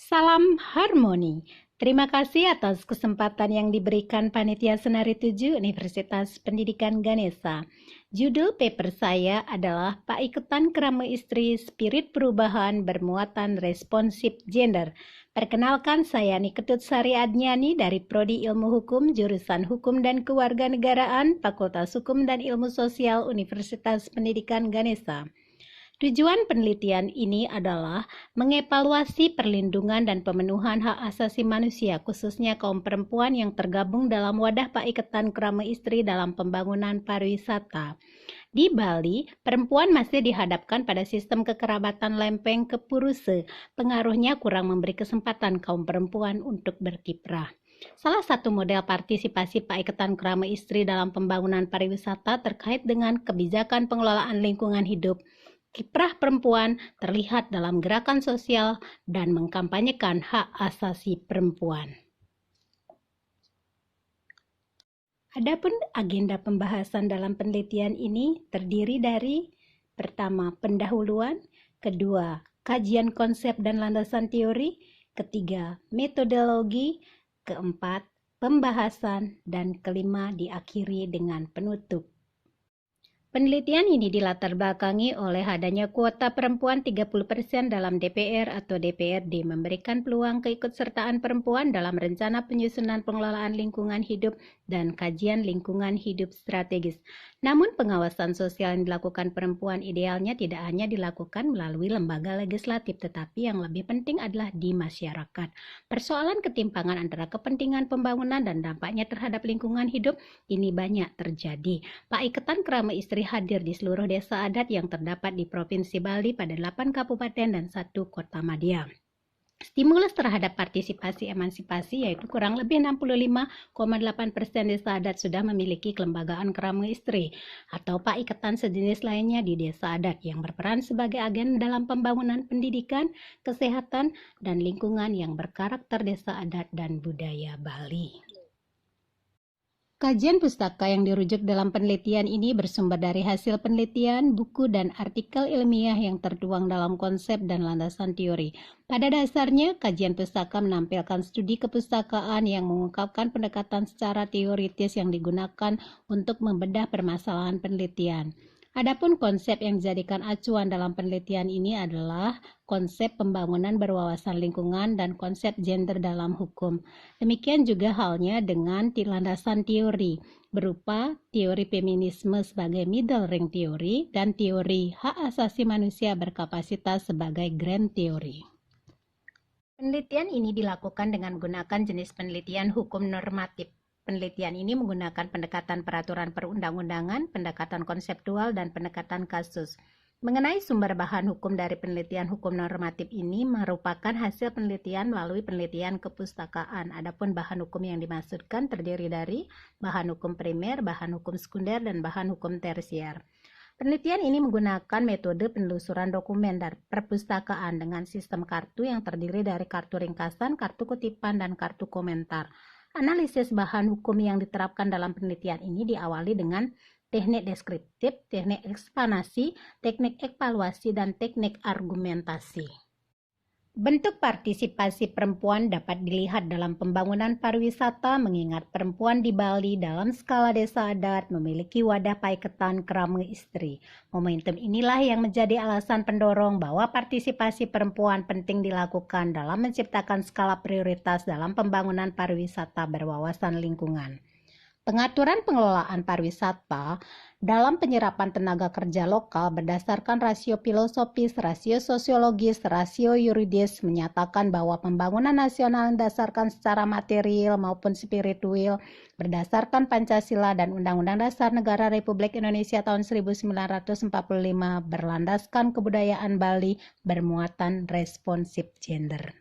Salam harmoni. Terima kasih atas kesempatan yang diberikan Panitia Senari 7 Universitas Pendidikan Ganesha. Judul paper saya adalah Paiketan Kerama Istri Spirit Perubahan Bermuatan Responsif Gender. Perkenalkan, saya Niketut Sari Adnyani dari Prodi Ilmu Hukum, Jurusan Hukum dan Kewarganegaraan, Fakultas Hukum dan Ilmu Sosial Universitas Pendidikan Ganesha. Tujuan penelitian ini adalah mengevaluasi perlindungan dan pemenuhan hak asasi manusia, khususnya kaum perempuan yang tergabung dalam wadah Paiketan Kerama Istri dalam pembangunan pariwisata. Di Bali, perempuan masih dihadapkan pada sistem kekerabatan lempeng ke puruse. Pengaruhnya kurang memberi kesempatan kaum perempuan untuk berkiprah. Salah satu model partisipasi Paiketan Kerama Istri dalam pembangunan pariwisata terkait dengan kebijakan pengelolaan lingkungan hidup. Kiprah perempuan terlihat dalam gerakan sosial dan mengkampanyekan hak asasi perempuan. Adapun agenda pembahasan dalam penelitian ini terdiri dari: pertama, pendahuluan; kedua, kajian konsep dan landasan teori; ketiga, metodologi; keempat, pembahasan; dan kelima, diakhiri dengan penutup. Penelitian ini dilatar belakangi oleh adanya kuota perempuan 30% dalam DPR atau DPRD, memberikan peluang keikutsertaan perempuan dalam rencana penyusunan pengelolaan lingkungan hidup dan kajian lingkungan hidup strategis. Namun pengawasan sosial yang dilakukan perempuan idealnya tidak hanya dilakukan melalui lembaga legislatif, tetapi yang lebih penting adalah di masyarakat. Persoalan ketimpangan antara kepentingan pembangunan dan dampaknya terhadap lingkungan hidup ini banyak terjadi. Paiketan Kerama Istri hadir di seluruh desa adat yang terdapat di Provinsi Bali pada 8 kabupaten dan 1 kota madya. Stimulus terhadap partisipasi emansipasi, yaitu kurang lebih 65,8% desa adat sudah memiliki kelembagaan kerama istri atau paiketan sejenis lainnya di desa adat yang berperan sebagai agen dalam pembangunan pendidikan, kesehatan, dan lingkungan yang berkarakter desa adat dan budaya Bali. Kajian pustaka yang dirujuk dalam penelitian ini bersumber dari hasil penelitian, buku, dan artikel ilmiah yang tertuang dalam konsep dan landasan teori. Pada dasarnya, kajian pustaka menampilkan studi kepustakaan yang mengungkapkan pendekatan secara teoritis yang digunakan untuk membedah permasalahan penelitian. Adapun konsep yang dijadikan acuan dalam penelitian ini adalah konsep pembangunan berwawasan lingkungan dan konsep gender dalam hukum. Demikian juga halnya dengan landasan teori, berupa teori feminisme sebagai middle ring teori dan teori hak asasi manusia berkapasitas sebagai grand teori. Penelitian ini dilakukan dengan menggunakan jenis penelitian hukum normatif. Penelitian ini menggunakan pendekatan peraturan perundang-undangan, pendekatan konseptual, dan pendekatan kasus. Mengenai sumber bahan hukum dari penelitian hukum normatif ini merupakan hasil penelitian melalui penelitian kepustakaan. Adapun bahan hukum yang dimaksudkan terdiri dari bahan hukum primer, bahan hukum sekunder, dan bahan hukum tersier. Penelitian ini menggunakan metode penelusuran dokumen dan perpustakaan dengan sistem kartu yang terdiri dari kartu ringkasan, kartu kutipan, dan kartu komentar. Analisis bahan hukum yang diterapkan dalam penelitian ini diawali dengan teknik deskriptif, teknik eksplanasi, teknik evaluasi, dan teknik argumentasi. Bentuk partisipasi perempuan dapat dilihat dalam pembangunan pariwisata, mengingat perempuan di Bali dalam skala desa adat memiliki wadah paiketan kerama istri. Momentum inilah yang menjadi alasan pendorong bahwa partisipasi perempuan penting dilakukan dalam menciptakan skala prioritas dalam pembangunan pariwisata berwawasan lingkungan. Pengaturan pengelolaan pariwisata dalam penyerapan tenaga kerja lokal berdasarkan rasio filosofis, rasio sosiologis, rasio yuridis menyatakan bahwa pembangunan nasional didasarkan secara material maupun spiritual berdasarkan Pancasila dan Undang-Undang Dasar Negara Republik Indonesia tahun 1945 berlandaskan kebudayaan Bali bermuatan responsif gender.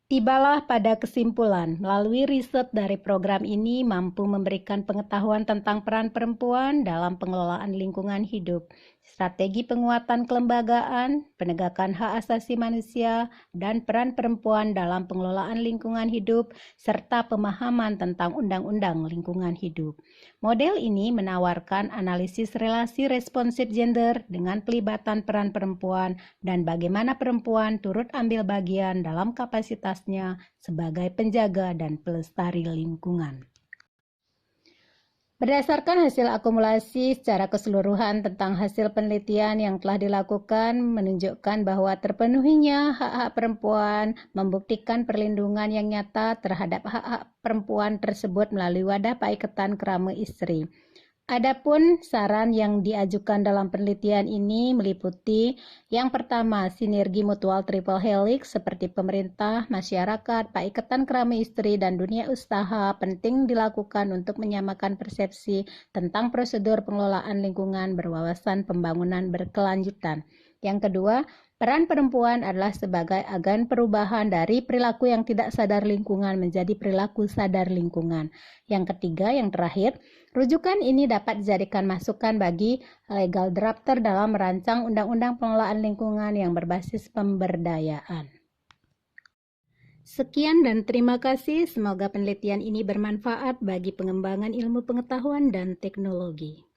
Tibalah pada kesimpulan, melalui riset dari program ini mampu memberikan pengetahuan tentang peran perempuan dalam pengelolaan lingkungan hidup. strategi penguatan kelembagaan, penegakan hak asasi manusia, dan peran perempuan dalam pengelolaan lingkungan hidup, serta pemahaman tentang undang-undang lingkungan hidup. Model ini menawarkan analisis relasi responsif gender dengan pelibatan peran perempuan dan bagaimana perempuan turut ambil bagian dalam kapasitasnya sebagai penjaga dan pelestari lingkungan. Berdasarkan hasil akumulasi secara keseluruhan tentang hasil penelitian yang telah dilakukan menunjukkan bahwa terpenuhinya hak-hak perempuan membuktikan perlindungan yang nyata terhadap hak-hak perempuan tersebut melalui wadah paiketan kerama istri. Adapun saran yang diajukan dalam penelitian ini meliputi yang pertama, sinergi mutual triple helix seperti pemerintah, masyarakat, paiketan kerama istri, dan dunia usaha penting dilakukan untuk menyamakan persepsi tentang prosedur pengelolaan lingkungan berwawasan pembangunan berkelanjutan. Yang kedua, peran perempuan adalah sebagai agen perubahan dari perilaku yang tidak sadar lingkungan menjadi perilaku sadar lingkungan. Yang ketiga, yang terakhir, rujukan ini dapat dijadikan masukan bagi legal drafter dalam merancang undang-undang pengelolaan lingkungan yang berbasis pemberdayaan. Sekian dan terima kasih. Semoga penelitian ini bermanfaat bagi pengembangan ilmu pengetahuan dan teknologi.